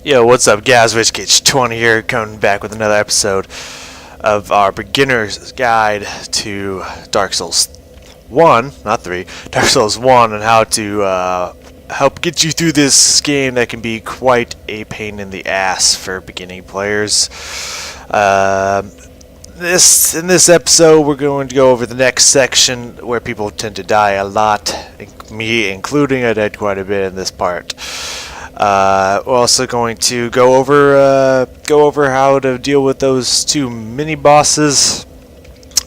Yo, what's up, guys? RichCage20 here, coming back with another episode of our beginner's guide to Dark Souls 1, not 3, Dark Souls 1, and how to help get you through this game that can be quite a pain in the ass for beginning players. In this episode, we're going to go over the next section where people tend to die a lot, me including. I died quite a bit in this part. We're also going to go over how to deal with those two mini bosses,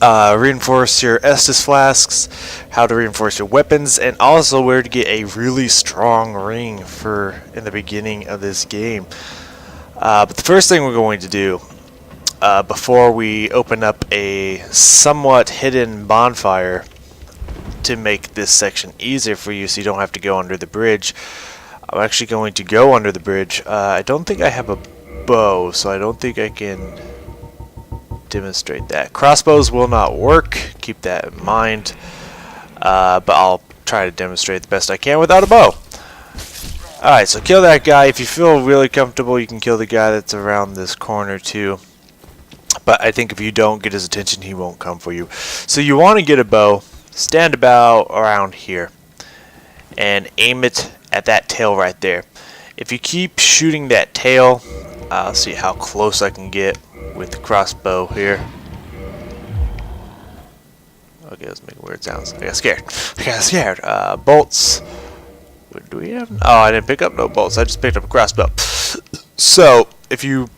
reinforce your Estus flasks, how to reinforce your weapons, and also where to get a really strong ring for in the beginning of this game. But the first thing we're going to do before we open up a somewhat hidden bonfire to make this section easier for you so you don't have to go under the bridge, I'm actually going to go under the bridge. I don't think I have a bow, so I don't think I can demonstrate that. Crossbows will not work, keep that in mind, but I'll try to demonstrate the best I can without a bow. Alright, so kill that guy. If you feel really comfortable, you can kill the guy that's around this corner too. But I think if you don't get his attention, he won't come for you. So you want to get a bow, stand about around here, and aim it at that tail right there. If you keep shooting that tail, I'll see how close I can get with the crossbow here. Okay, let's make weird sounds. I got scared. Bolts. What do we have? Oh, I didn't pick up no bolts. I just picked up a crossbow. So, if you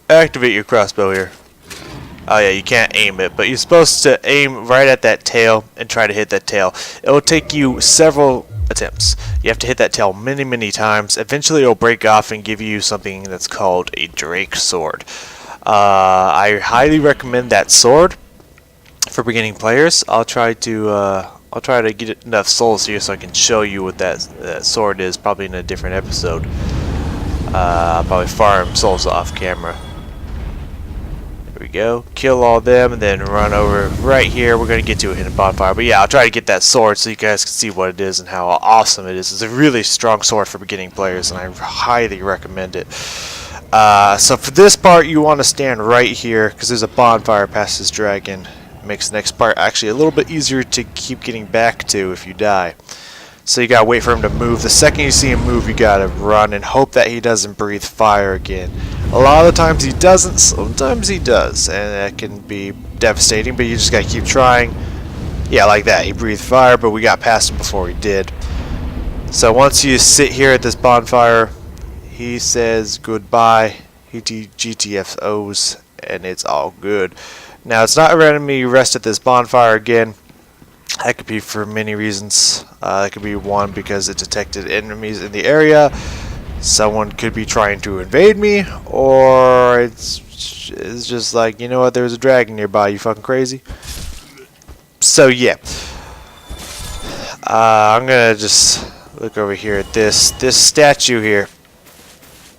activate your crossbow here, oh yeah, you can't aim it, but you're supposed to aim right at that tail and try to hit that tail. It will take you several attempts. You have to hit that tail many times. Eventually it'll break off and give you something that's called a Drake sword. I highly recommend that sword for beginning players. I'll try to get enough souls here so I can show you what that sword is, probably in a different episode. I'll probably farm souls off camera. There we go. Kill all them and then run over right here. We're going to get to a hidden bonfire. But yeah, I'll try to get that sword so you guys can see what it is and how awesome it is. It's a really strong sword for beginning players, and I highly recommend it. So for this part, you want to stand right here because there's a bonfire past this dragon. It makes the next part actually a little bit easier to keep getting back to if you die. So you gotta wait for him to move. The second you see him move, you gotta run and hope that he doesn't breathe fire again. A lot of the times he doesn't, sometimes he does, and that can be devastating, but you just gotta keep trying. Yeah, like that. He breathed fire, but we got past him before he did. So once you sit here at this bonfire, he says goodbye, he GTFOs, and it's all good. Now, it's not letting me rest at this bonfire again. That could be for many reasons. That could be one, because it detected enemies in the area. Someone could be trying to invade me, or it's just like, you know what, there's a dragon nearby, you fucking crazy? So yeah, I'm gonna just look over here at this statue here.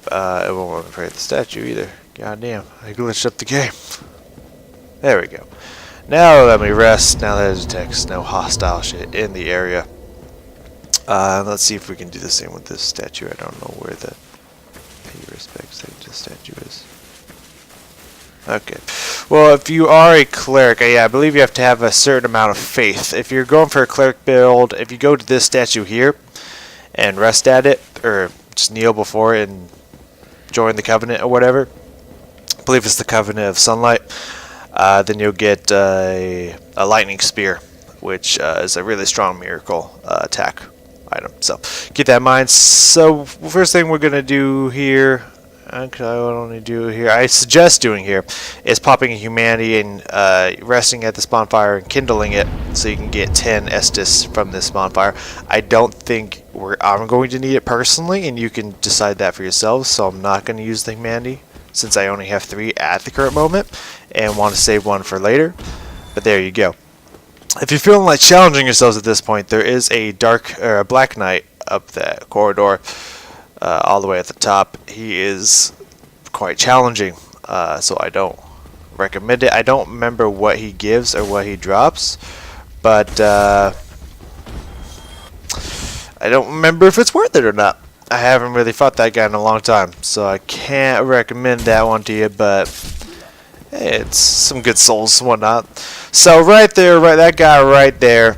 It won't let me pray at the statue either. Goddamn, I glitched up the game. There we go. Now let me rest. Now that it detects no hostile shit in the area. Let's see if we can do the same with this statue. I don't know where the pay respects to the statue is. Okay. Well, if you are a cleric, yeah, I believe you have to have a certain amount of faith. If you're going for a cleric build, if you go to this statue here and rest at it, or just kneel before it and join the covenant or whatever, I believe it's the covenant of sunlight, then you'll get a lightning spear, which is a really strong miracle attack item. So keep that in mind. So first thing we're gonna do here, I suggest doing here, is popping a humanity and resting at this bonfire and kindling it so you can get 10 Estus from this bonfire. I don't think I'm going to need it personally, and you can decide that for yourselves, so I'm not going to use the humanity since I only have 3 at the current moment and want to save one for later. But there you go. If you're feeling like challenging yourselves at this point, there is a black knight up that corridor all the way at the top. He is quite challenging, so I don't recommend it. I don't remember what he gives or what he drops, but I don't remember if it's worth it or not. I haven't really fought that guy in a long time, so I can't recommend that one to you, but hey, it's some good souls and whatnot. So right there, that guy right there,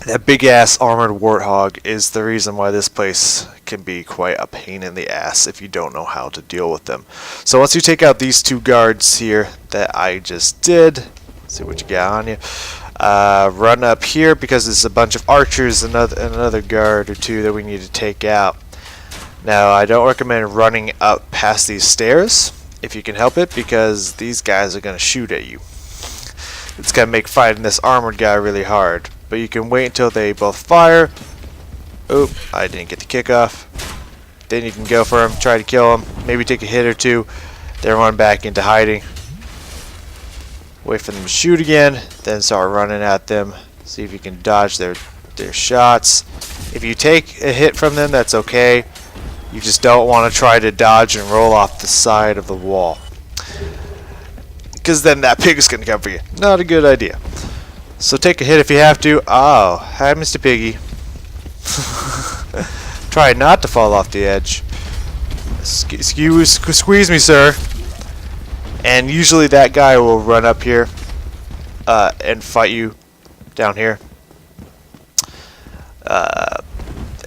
that big ass armored warthog is the reason why this place can be quite a pain in the ass if you don't know how to deal with them. So once you take out these two guards here that I just did, let's see what you got on you. Run up here because there's a bunch of archers and another guard or two that we need to take out. Now I don't recommend running up past these stairs if you can help it, because these guys are going to shoot at you. It's going to make fighting this armored guy really hard. But you can wait until they both fire. Oop, I didn't get the kickoff. Then you can go for him, try to kill him, maybe take a hit or two, then run back into hiding. Wait for them to shoot again, then start running at them. See if you can dodge their shots. If you take a hit from them, that's okay. You just don't want to try to dodge and roll off the side of the wall, because then that pig is going to come for you. Not a good idea. So take a hit if you have to. Oh, hi, Mr. Piggy. Try not to fall off the edge. Squeeze me, sir. And usually that guy will run up here and fight you down here.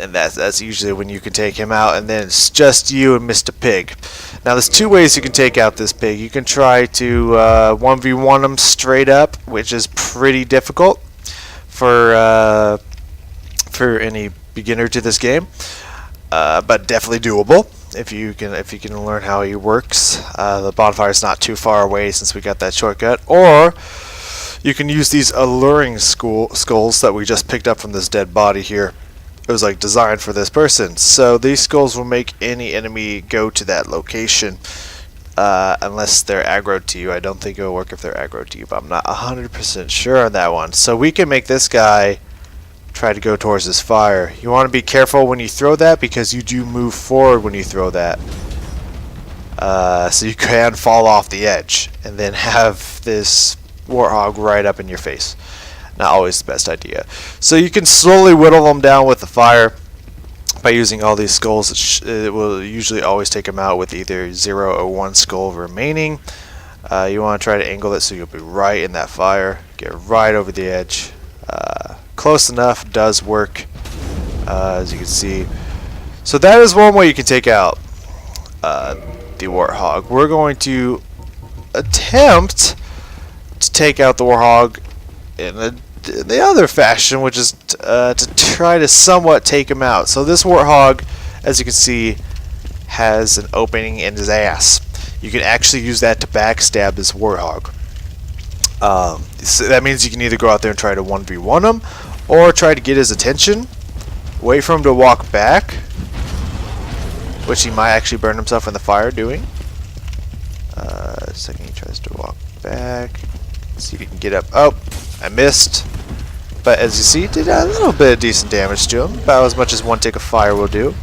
And that's usually when you can take him out, and then it's just you and Mr. Pig. Now there's two ways you can take out this pig. You can try to 1v1 him straight up, which is pretty difficult for any beginner to this game, but definitely doable if you can learn how he works. The bonfire is not too far away since we got that shortcut. Or you can use these alluring skulls that we just picked up from this dead body here. It was like designed for this person. So these skulls will make any enemy go to that location unless they're aggroed to you. I don't think it will work if they're aggroed to you, but I'm not 100% sure on that one. So we can make this guy try to go towards this fire. You want to be careful when you throw that, because you do move forward when you throw that. So you can fall off the edge and then have this warthog right up in your face. Not always the best idea. So you can slowly whittle them down with the fire by using all these skulls. It will usually always take them out with either 0 or 1 skull remaining. You want to try to angle it so you'll be right in that fire. Get right over the edge. Close enough does work, as you can see. So that is one way you can take out the warthog. We're going to attempt to take out the warthog in the other fashion, which is to try to somewhat take him out. So this warthog, as you can see, has an opening in his ass. You can actually use that to backstab this warthog. So that means you can either go out there and try to 1v1 him, or try to get his attention, wait for him to walk back, which he might actually burn himself in the fire doing. Second he tries to walk back. Let's see if he can get up. Oh, I missed. But as you see, did a little bit of decent damage to him, about as much as one tick of fire will do.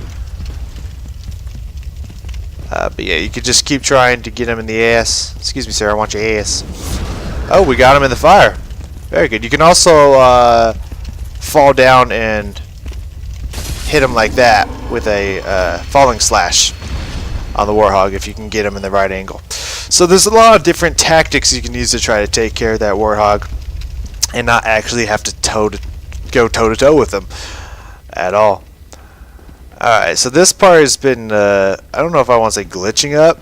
But yeah, you could just keep trying to get him in the ass. Excuse me, sir, I want your ass. Oh, we got him in the fire. Very good. You can also fall down and hit him like that with a falling slash on the warthog if you can get him in the right angle. So there's a lot of different tactics you can use to try to take care of that warthog and not actually have to go toe-to-toe with him at all. Alright, so this part has been, I don't know if I want to say glitching up,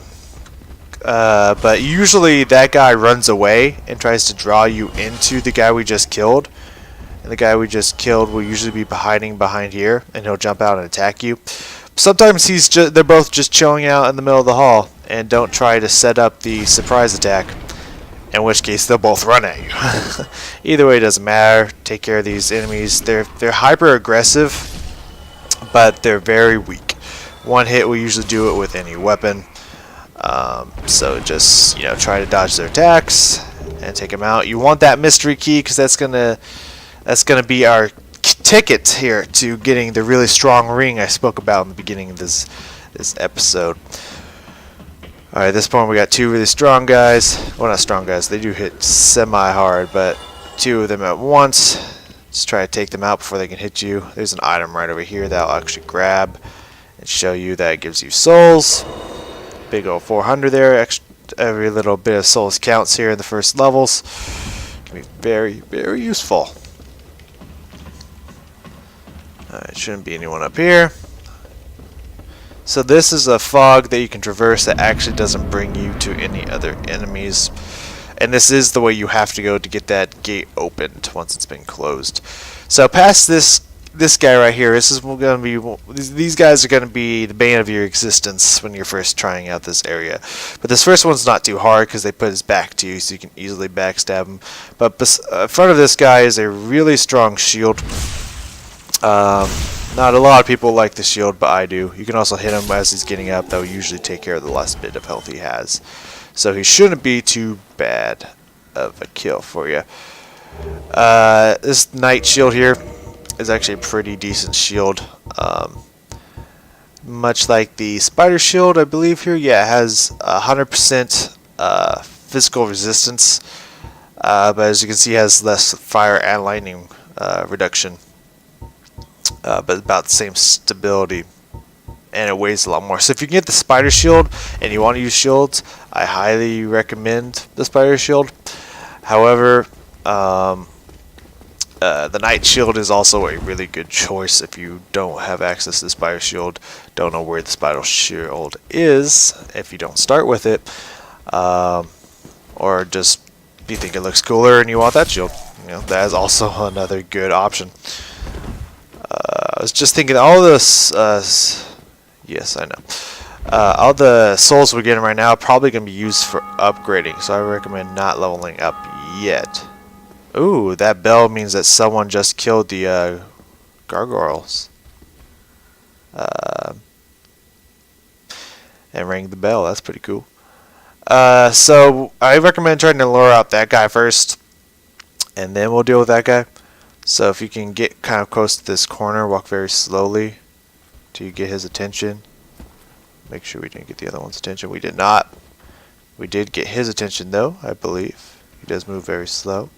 but usually that guy runs away and tries to draw you into the guy we just killed. And the guy we just killed will usually be hiding behind here, and he'll jump out and attack you. Sometimes they're both just chilling out in the middle of the hall and don't try to set up the surprise attack, in which case they'll both run at you. Either way, it doesn't matter. Take care of these enemies. They're hyper aggressive, but they're very weak. One hit will usually do it with any weapon. So just try to dodge their attacks and take them out. You want that mystery key because that's gonna be our ticket here to getting the really strong ring I spoke about in the beginning of this episode. Alright, at this point we got two really strong guys. Well, not strong guys, they do hit semi-hard, but two of them at once. Just try to take them out before they can hit you. There's an item right over here that I'll actually grab and show you that it gives you souls. Big old 400 there. Every little bit of souls counts here in the first levels. Can be very, very useful. Alright, shouldn't be anyone up here. So this is a fog that you can traverse that actually doesn't bring you to any other enemies. And this is the way you have to go to get that gate opened once it's been closed. So past this guy right here, this is going to be, these guys are going to be the bane of your existence when you're first trying out this area. But this first one's not too hard because they put his back to you, so you can easily backstab him. But in front of this guy is a really strong shield. Not a lot of people like the shield, but I do. You can also hit him as he's getting up. That will usually take care of the last bit of health he has. So he shouldn't be too bad of a kill for you. This knight shield here is actually a pretty decent shield. Much like the spider shield, I believe here. Yeah, it has 100% physical resistance. But as you can see, it has less fire and lightning reduction. But about the same stability, and it weighs a lot more. So if you can get the spider shield and you want to use shields, I highly recommend the spider shield. However, the knight shield is also a really good choice if you don't have access to the spider shield, don't know where the spider shield is if you don't start with it, or just you think it looks cooler and you want that shield. You know, that is also another good option. I was just thinking all this, yes, I know. All the souls we're getting right now are probably going to be used for upgrading, so I recommend not leveling up yet. Ooh, that bell means that someone just killed the gargoyles. And rang the bell, that's pretty cool. So I recommend trying to lure out that guy first, and then we'll deal with that guy. So if you can get kind of close to this corner, walk very slowly till you get his attention. Make sure we didn't get the other one's attention. We did not. We did get his attention though, I believe. He does move very slow.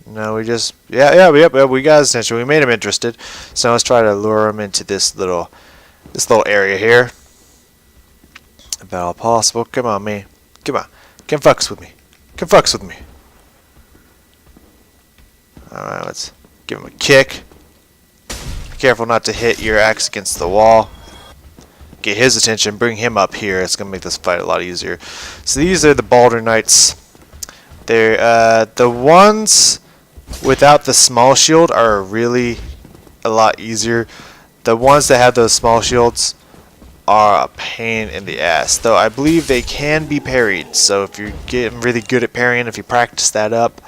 No, we just, yep, we got his attention. We made him interested. So let's try to lure him into this little area here. If at all possible. Come on, man. Come on. Come fucks with me. Come fucks with me. Alright, let's give him a kick. Be careful not to hit your axe against the wall. Get his attention, bring him up here. It's going to make this fight a lot easier. So these are the Balder Knights. They're, the ones without the small shield are really a lot easier. The ones that have those small shields are a pain in the ass. Though I believe they can be parried. So if you're getting really good at parrying, if you practice that up,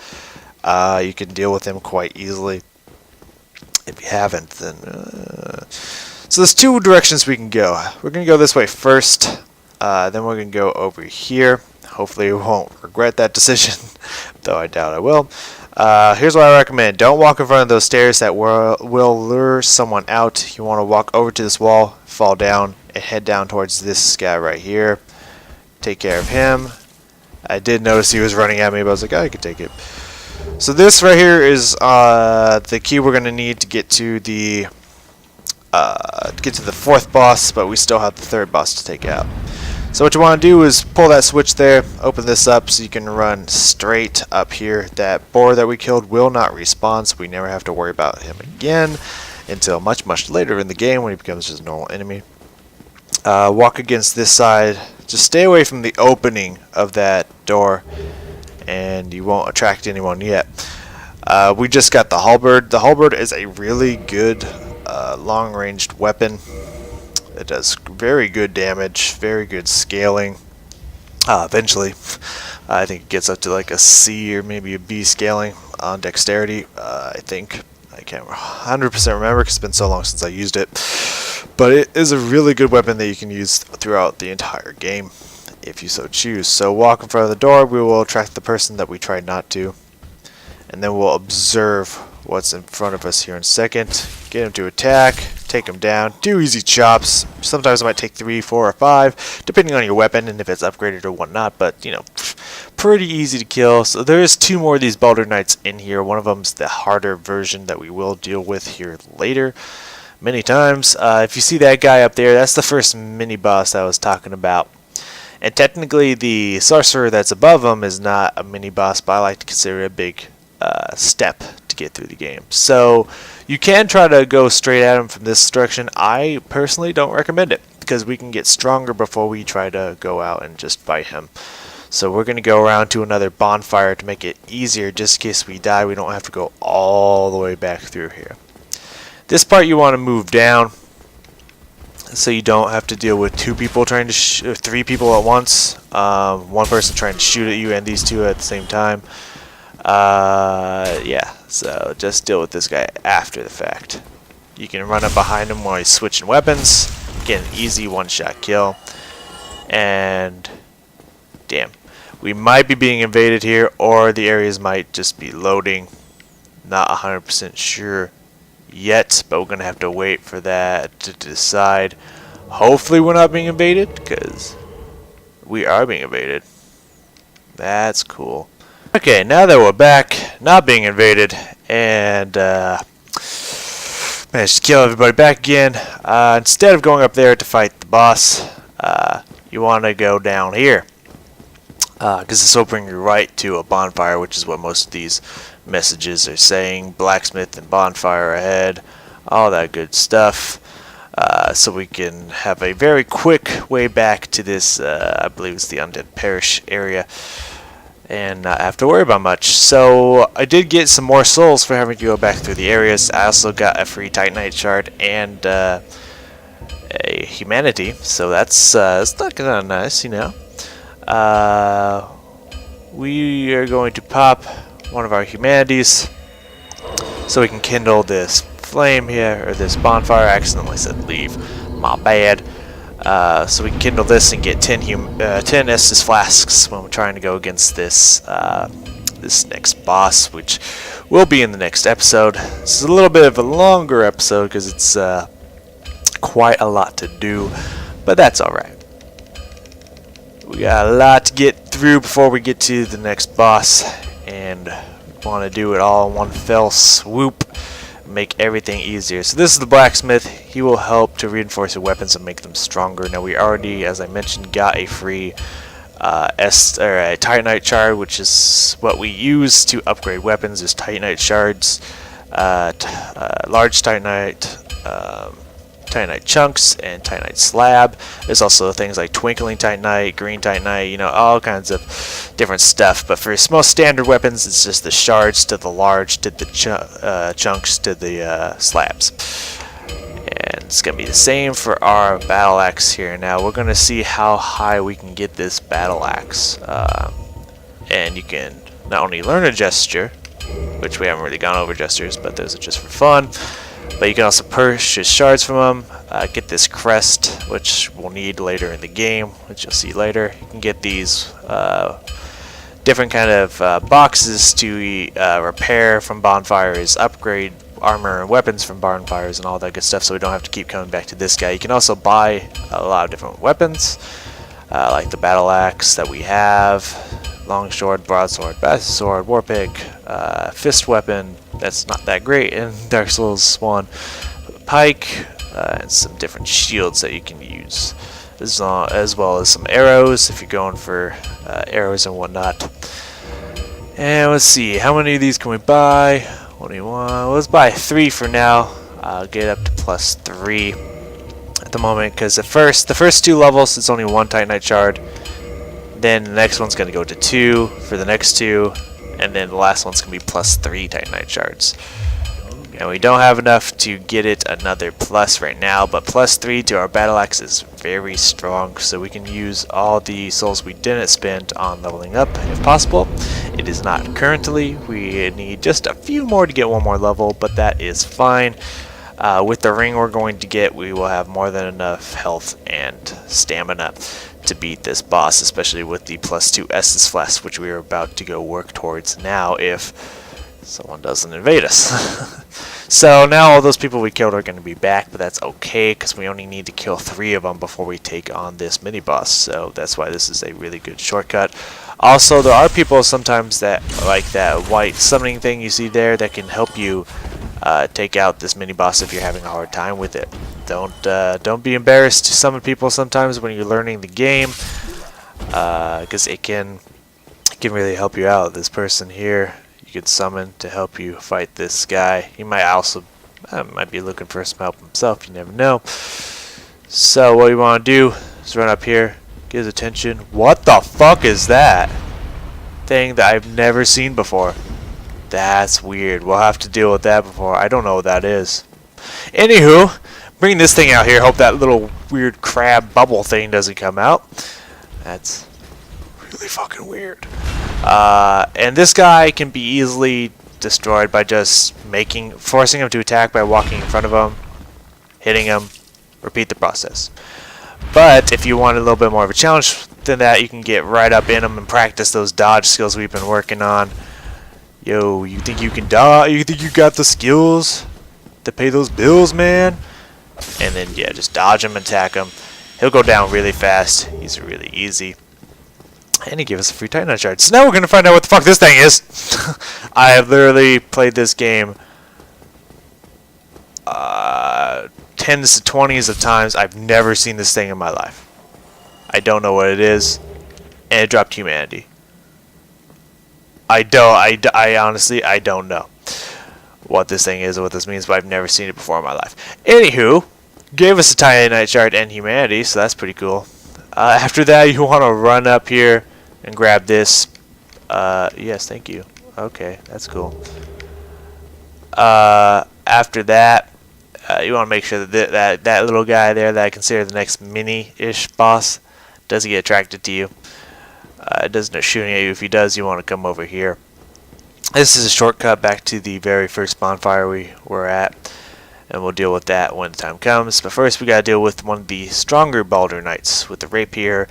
you can deal with them quite easily. If you haven't, then... So there's two directions we can go. We're going to go this way first. Then we're going to go over here. Hopefully we won't regret that decision. Though I doubt I will. Here's what I recommend. Don't walk in front of those stairs that will lure someone out. You want to walk over to this wall, fall down, and head down towards this guy right here. Take care of him. I did notice he was running at me, but I was like, oh, I can take it. So this right here is the key we're going to need to get to the fourth boss, but we still have the third boss to take out. So what you want to do is pull that switch there, open this up so you can run straight up here. That boar that we killed will not respawn, so we never have to worry about him again until much, much later in the game when he becomes just a normal enemy. Walk against this side. Just stay away from the opening of that door, and you won't attract anyone yet. We just got the halberd. The halberd is a really good long-ranged weapon. It does very good damage, very good scaling. Eventually, I think it gets up to like a C or maybe a B scaling on dexterity. I think I can't 100% remember because it's been so long since I used it. But it is a really good weapon that you can use throughout the entire game, if you so choose. So walk in front of the door. We will attract the person that we tried not to, and then we'll observe what's in front of us here in a second. Get him to attack, take him down, do easy chops. Sometimes it might take 3, 4, or 5, depending on your weapon and if it's upgraded or whatnot, but, you know, pretty easy to kill. So there's 2 more of these Balder Knights in here. One of them's the harder version that we will deal with here later. many times. If you see that guy up there, that's the first mini boss I was talking about. And technically, the sorcerer that's above him is not a mini boss, but I like to consider it a big step to get through the game. So you can try to go straight at him from this direction. I personally don't recommend it because we can get stronger before we try to go out and just fight him. So we're going to go around to another bonfire to make it easier, just in case we die. We don't have to go all the way back through here. This part you want to move down, so you don't have to deal with two people trying to or three people at once. One person trying to shoot at you and these two at the same time. Yeah, so just deal with this guy after the fact. You can run up behind him while he's switching weapons. Get an easy one-shot kill. And damn, we might be being invaded here, or the areas might just be loading. Not 100% sure yet, but we're gonna have to wait for that to decide. Hopefully we're not being invaded, because we are being invaded. That's cool. Okay, now that we're back, not being invaded, and managed to kill everybody back again, instead of going up there to fight the boss, you want to go down here, because this will bring you right to a bonfire, which is what most of these messages are saying. Blacksmith and bonfire ahead, all that good stuff. So we can have a very quick way back to this, I believe it's the Undead Parish area, and not have to worry about much. So I did get some more souls for having to go back through the areas. I also got a free Titanite shard and a humanity, so that's not kind of nice, you know. We are going to pop one of our humanities so we can kindle this flame here, or this bonfire. I accidentally said leave, my bad. So we can kindle this and get 10 Estus flasks when we're trying to go against this this next boss, which will be in the next episode. This is a little bit of a longer episode because it's quite a lot to do, but that's alright. We got a lot to get through before we get to the next boss, and want to do it all in one fell swoop, make everything easier. So this is the blacksmith. He will help to reinforce your weapons and make them stronger. Now we already, as I mentioned, got a free a Titanite shard, which is what we use to upgrade weapons. Is Titanite shards, large Titanite, Titanite chunks, and Titanite slab. There's also things like twinkling Titanite, green Titanite, you know, all kinds of different stuff. But for most standard weapons, it's just the shards to the large to the chunks to the slabs. And it's going to be the same for our battle axe here. Now we're going to see how high we can get this battle axe. And you can not only learn a gesture, which we haven't really gone over gestures, but those are just for fun. But you can also purchase shards from them, get this crest, which we'll need later in the game, which you'll see later. You can get these different kind of boxes to repair from bonfires, upgrade armor and weapons from bonfires, and all that good stuff, so we don't have to keep coming back to this guy. You can also buy a lot of different weapons, like the battle axe that we have, long sword, broadsword, battle sword, war pick, fist weapon. That's not that great in Dark Souls 1. Pike, and some different shields that you can use, as well as some arrows if you're going for arrows and whatnot. And let's see, how many of these can we buy? 21. Well, let's buy 3 for now. I'll get up to +3 at the moment, because the first 2 levels it's only 1 Titanite shard. Then the next one's going to go to 2 for the next 2. And then the last one's going to be +3 Titanite shards. And we don't have enough to get it another plus right now, but +3 to our battle axe is very strong, so we can use all the souls we didn't spend on leveling up if possible. It is not currently. We need just a few more to get 1 more level, but that is fine. With the ring we're going to get, we will have more than enough health and stamina to beat this boss, especially with the +2 Estus flask, which we are about to go work towards now if someone doesn't invade us. So now all those people we killed are going to be back, but that's okay because we only need to kill 3 of them before we take on this mini boss. So that's why this is a really good shortcut. Also, there are people sometimes that like that white summoning thing you see there that can help you take out this mini boss if you're having a hard time with it. Don't be embarrassed to summon people sometimes when you're learning the game, because it can really help you out. This person here you could summon to help you fight this guy. He might also might be looking for some help himself. You never know. So what you want to do is run up here, get his attention. What the fuck is that thing that I've never seen before? That's weird. We'll have to deal with that before. I don't know what that is. Anywho, bring this thing out here. Hope that little weird crab bubble thing doesn't come out. That's really fucking weird. And this guy can be easily destroyed by just forcing him to attack by walking in front of him, hitting him, repeat the process. But if you want a little bit more of a challenge than that, you can get right up in him and practice those dodge skills we've been working on. Yo, you think you can dodge? You think you got the skills to pay those bills, man? And then, yeah, just dodge him and attack him. He'll go down really fast. He's really easy. And he gave us a free Titanite shard. So now we're going to find out what the fuck this thing is. I have literally played this game tens to 20s of times. I've never seen this thing in my life. I don't know what it is. And it dropped humanity. I honestly, I don't know what this thing is or what this means, but I've never seen it before in my life. Anywho, gave us a Titanite shard and humanity, so that's pretty cool. After that, you want to run up here and grab this. Yes, thank you. Okay, that's cool. After that, you want to make sure that that little guy there that I consider the next mini-ish boss doesn't get attracted to you. It doesn't start shooting at you. If he does, you want to come over here. This is a shortcut back to the very first bonfire we were at, and we'll deal with that when the time comes. But first, we got to deal with one of the stronger Baldur Knights with the rapier,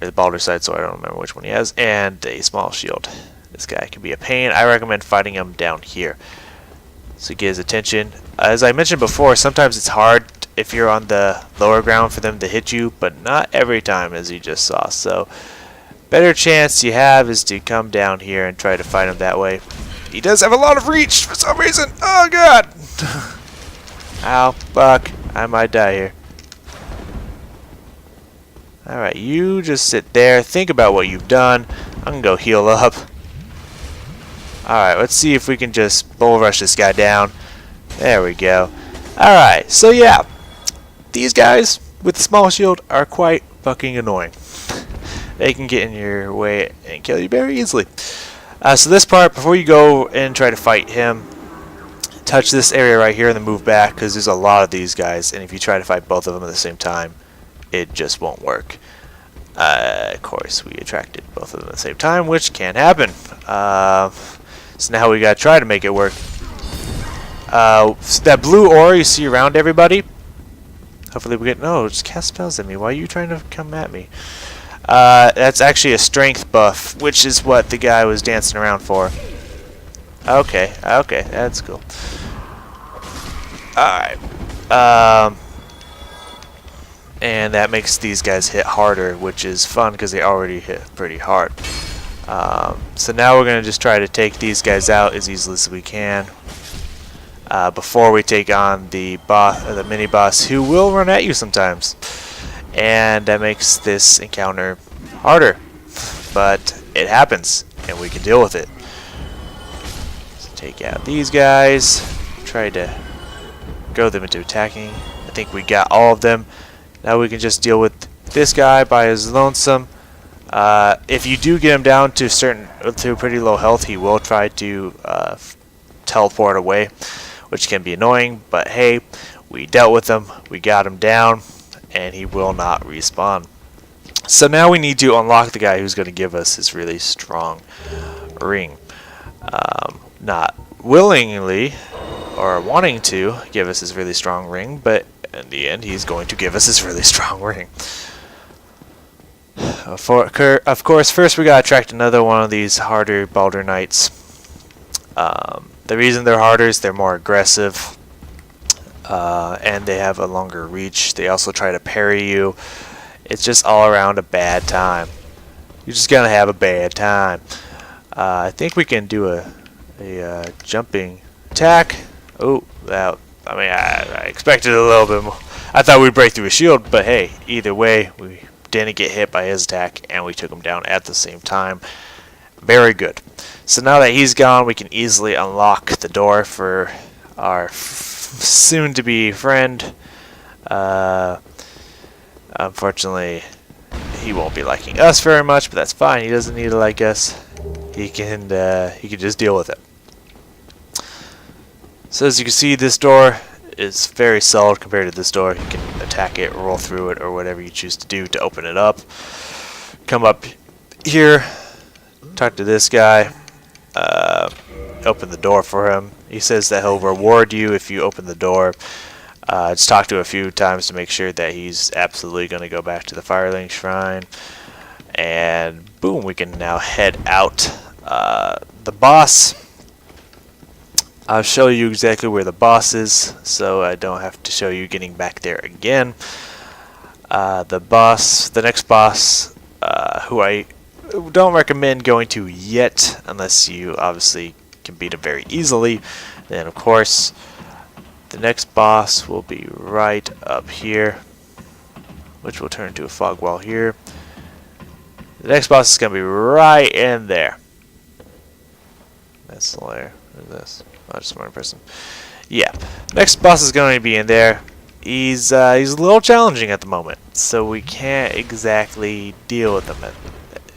or the Baldur side, so I don't remember which one he has, and a small shield. This guy can be a pain. I recommend fighting him down here, so get his attention. As I mentioned before, sometimes it's hard if you're on the lower ground for them to hit you, but not every time, as you just saw. So better chance you have is to come down here and try to fight him that way. He does have a lot of reach for some reason. Oh god. Ow, fuck. I might die here. Alright, you just sit there. Think about what you've done. I'm gonna go heal up. Alright, let's see if we can just bull rush this guy down. There we go. Alright, so yeah. These guys with the small shield are quite fucking annoying. They can get in your way and kill you very easily. So this part, before you go and try to fight him, touch this area right here and then move back, because there's a lot of these guys, and if you try to fight both of them at the same time, it just won't work. Of course, we attracted both of them at the same time, which can happen. So now we gotta try to make it work. That blue aura you see around everybody, hopefully we get... No, just cast spells at me. Why are you trying to come at me? That's actually a strength buff, which is what the guy was dancing around for. Okay, okay, that's cool. Alright. And that makes these guys hit harder, which is fun because they already hit pretty hard. So now we're going to just try to take these guys out as easily as we can. Before we take on the boss, the mini boss, who will run at you sometimes. And that makes this encounter harder, but it happens and we can deal with it. So take out these guys, try to goad them into attacking. I think we got all of them. Now we can just deal with this guy by his lonesome. If you do get him down to pretty low health, he will try to teleport away, which can be annoying, but hey, we dealt with him, we got him down, and he will not respawn. So now we need to unlock the guy who's going to give us his really strong ring. Not willingly or wanting to give us his really strong ring, but in the end he's going to give us his really strong ring. Of course, first we gotta attract another one of these harder Baldur Knights. The reason they're harder is they're more aggressive, and they have a longer reach. They also try to parry you. It's just all around a bad time. You're just gonna have a bad time. I think we can do a jumping attack. Oh, that. I mean, I expected a little bit more. I thought we'd break through his shield, but hey, either way, we didn't get hit by his attack, and we took him down at the same time. Very good. So now that he's gone, we can easily unlock the door for our soon-to-be friend. Unfortunately, he won't be liking us very much, but that's fine. He doesn't need to like us. He can just deal with it. So as you can see, this door is very solid compared to this door. You can attack it, roll through it, or whatever you choose to do to open it up. Come up here, talk to this guy, open the door for him. He says that he'll reward you if you open the door. Just talk to him a few times to make sure that he's absolutely going to go back to the Firelink Shrine. And boom, we can now head out. The boss, I'll show you exactly where the boss is, so I don't have to show you getting back there again. The next boss, who I don't recommend going to yet, unless you obviously can beat him very easily. Then of course, the next boss will be right up here, which will turn into a fog wall here. The next boss is going to be right in there. That's the layer. What is this? Oh, just one person. Yeah. Next boss is going to be in there. He's a little challenging at the moment, so we can't exactly deal with him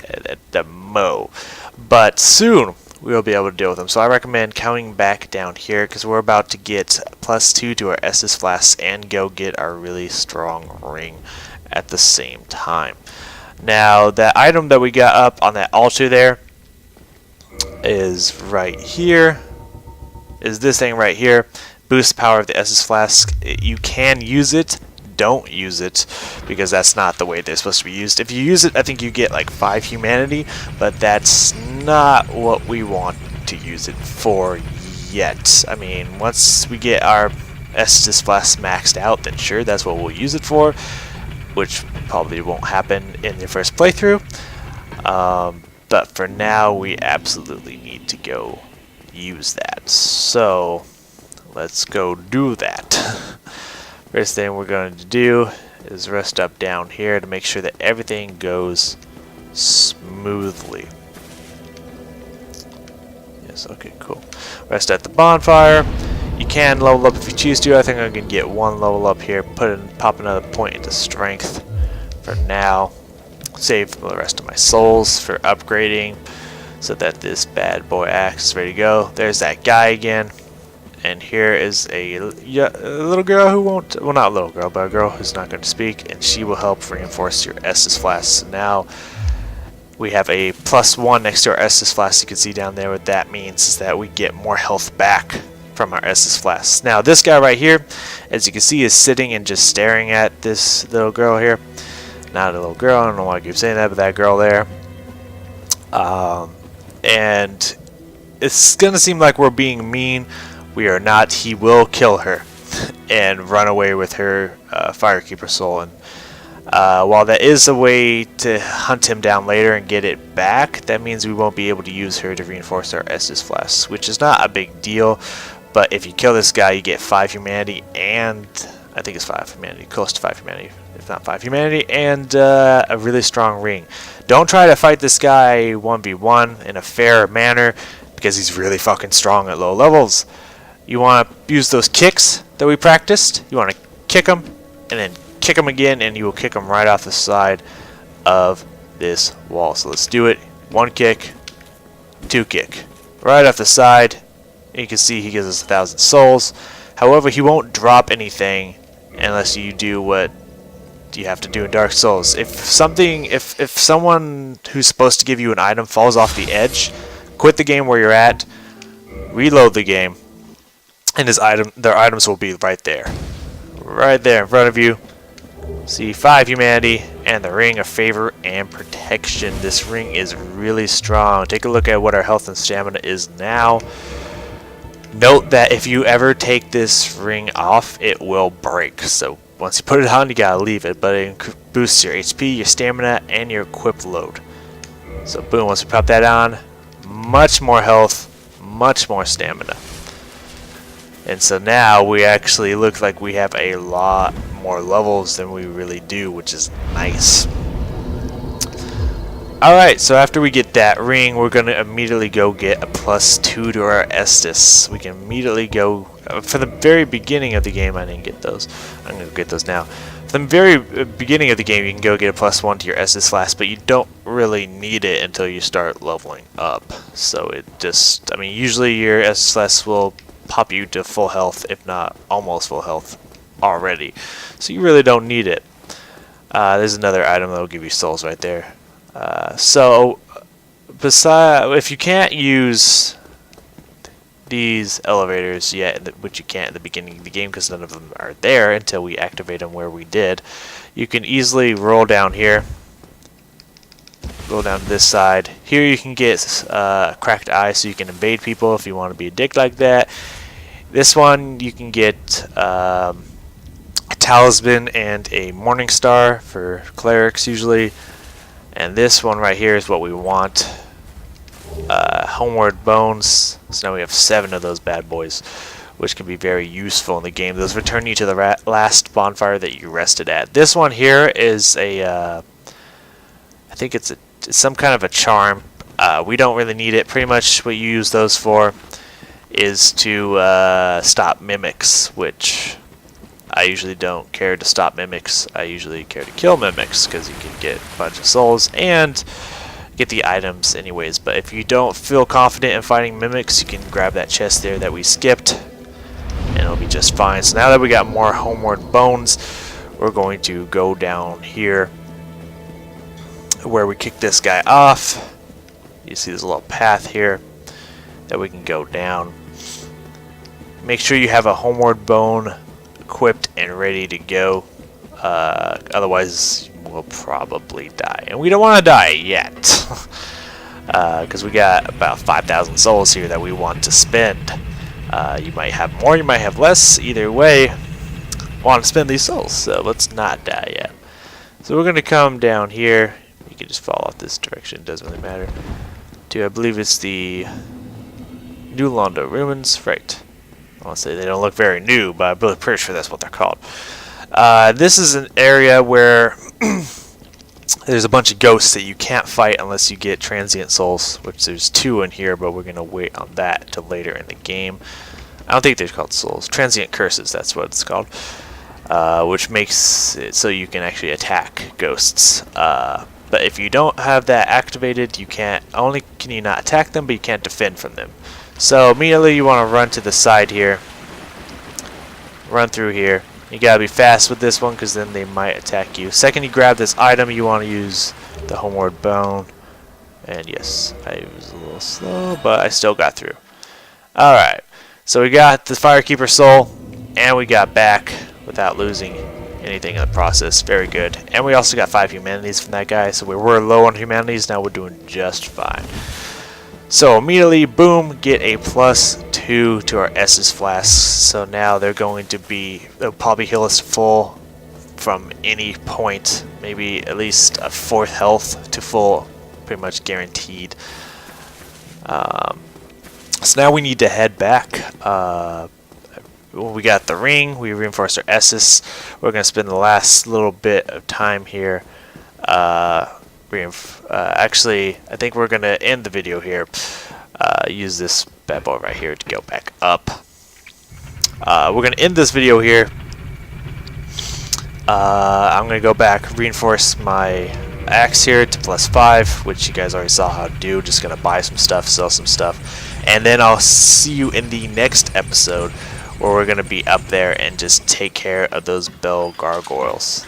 at the mo. But soon we'll be able to deal with him. So I recommend coming back down here because we're about to get +2 to our Estus flasks and go get our really strong ring at the same time. Now, that item that we got up on that altar there is right here. Is this thing right here. Boost the power of the Estus flask. You can use it. Don't use it, because that's not the way they're supposed to be used. If you use it, I think you get like 5 humanity, but that's not what we want to use it for yet. I mean, once we get our Estus flask maxed out, then sure, that's what we'll use it for, which probably won't happen in the first playthrough. But for now, we absolutely need to go use that. So let's go do that. First thing we're going to do is rest up down here to make sure that everything goes smoothly. Yes, okay, cool. Rest at the bonfire. You can level up if you choose to. I think I'm going to get 1 level up here, pop another point into strength for now. Save the rest of my souls for upgrading so that this bad boy axe is ready to go. There's that guy again. And here is a little girl who won't, well, not a little girl, but a girl who's not going to speak, and she will help reinforce your Estus flasks. So now we have a +1 next to our Estus flasks. You can see down there what that means is that we get more health back from our Estus flasks. Now this guy right here, as you can see, is sitting and just staring at this little girl here. Not a little girl, I don't know why I keep saying that, but that girl there. And it's going to seem like we're being mean. We are not. He will kill her and run away with her Firekeeper soul. And while that is a way to hunt him down later and get it back, that means we won't be able to use her to reinforce our Estus flasks, which is not a big deal. But if you kill this guy, you get 5 humanity and I think it's 5 humanity, close to 5 humanity, if not 5 humanity, and a really strong ring. Don't try to fight this guy 1v1 in a fair manner because he's really fucking strong at low levels. You want to use those kicks that we practiced. You want to kick him and then kick him again, and you will kick him right off the side of this wall. So let's do it. 1 kick, 2 kick. Right off the side. You can see he gives us 1,000 souls. However, he won't drop anything unless you do what you have to do in Dark Souls. If someone who's supposed to give you an item falls off the edge, quit the game where you're at, reload the game, and their items will be right there in front of you. See, 5 humanity and the Ring of Favor and Protection. This ring is really strong. Take a look at what our health and stamina is now. Note that if you ever take this ring off, it will break. So once you put it on, you gotta leave it. But it boosts your HP, your stamina, and your equip load. So boom, once we pop that on, much more health, much more stamina. And so now we actually look like we have a lot more levels than we really do, which is nice. Alright, so after we get that ring, we're going to immediately go get a +2 to our Estus. We can immediately go, for the very beginning of the game, I didn't get those. I'm going to get those now. For the very beginning of the game, you can go get a +1 to your Estus flask, but you don't really need it until you start leveling up. So it just, I mean, usually your Estus flask will pop you to full health, if not almost full health already. So you really don't need it. There's another item that will give you souls right there. So, if you can't use these elevators yet, which you can't at the beginning of the game because none of them are there until we activate them where we did, you can easily roll down here, roll down this side. Here you can get cracked eye, so you can invade people if you want to be a dick like that. This one you can get a talisman and a morning star for clerics usually. And this one right here is what we want. Homeward Bones. So now we have 7 of those bad boys, which can be very useful in the game. Those return you to the last bonfire that you rested at. This one here is a, I think it's some kind of a charm. We don't really need it. Pretty much what you use those for is to stop mimics, which I usually don't care to stop mimics. I usually care to kill mimics because you can get a bunch of souls and get the items anyways. But if you don't feel confident in fighting mimics, you can grab that chest there that we skipped and it'll be just fine. So now that we got more homeward bones, we're going to go down here where we kick this guy off. You see there's a little path here that we can go down. Make sure you have a homeward bone equipped and ready to go, otherwise we'll probably die, and we don't want to die yet because we got about 5,000 souls here that we want to spend. You might have more, you might have less, either way want to spend these souls, so let's not die yet. So we're going to come down here. You can just fall off this direction, it doesn't really matter, to I believe it's the New Londo ruins, right? I want to say they don't look very new, but I'm really pretty sure that's what they're called. This is an area where there's a bunch of ghosts that you can't fight unless you get transient souls, which there's 2 in here, but we're going to wait on that until later in the game. I don't think they're called souls. Transient curses, that's what it's called, which makes it so you can actually attack ghosts. But if you don't have that activated, you can't, only can you not attack them, but you can't defend from them. So immediately you want to run to the side here, run through here. You gotta be fast with this one because then they might attack you. Second you grab this item, you want to use the homeward bone. And yes, I was a little slow, but I still got through. Alright, so we got the Firekeeper soul, and we got back without losing anything in the process. Very good. And we also got 5 humanities from that guy, so we were low on humanities, now we're doing just fine. So immediately, boom, get a +2 to our Estus flasks. So now they're going to be, they'll probably heal us full from any point, maybe at least a 4th health to full, pretty much guaranteed. So now we need to head back. We got the ring, we reinforced our Estus. We're going to spend the last little bit of time here. Actually, I think we're going to end the video here. Use this bad boy right here to go back up. We're going to end this video here. I'm going to go back, reinforce my axe here to +5, which you guys already saw how to do. Just going to buy some stuff, sell some stuff, and then I'll see you in the next episode where we're going to be up there and just take care of those bell gargoyles.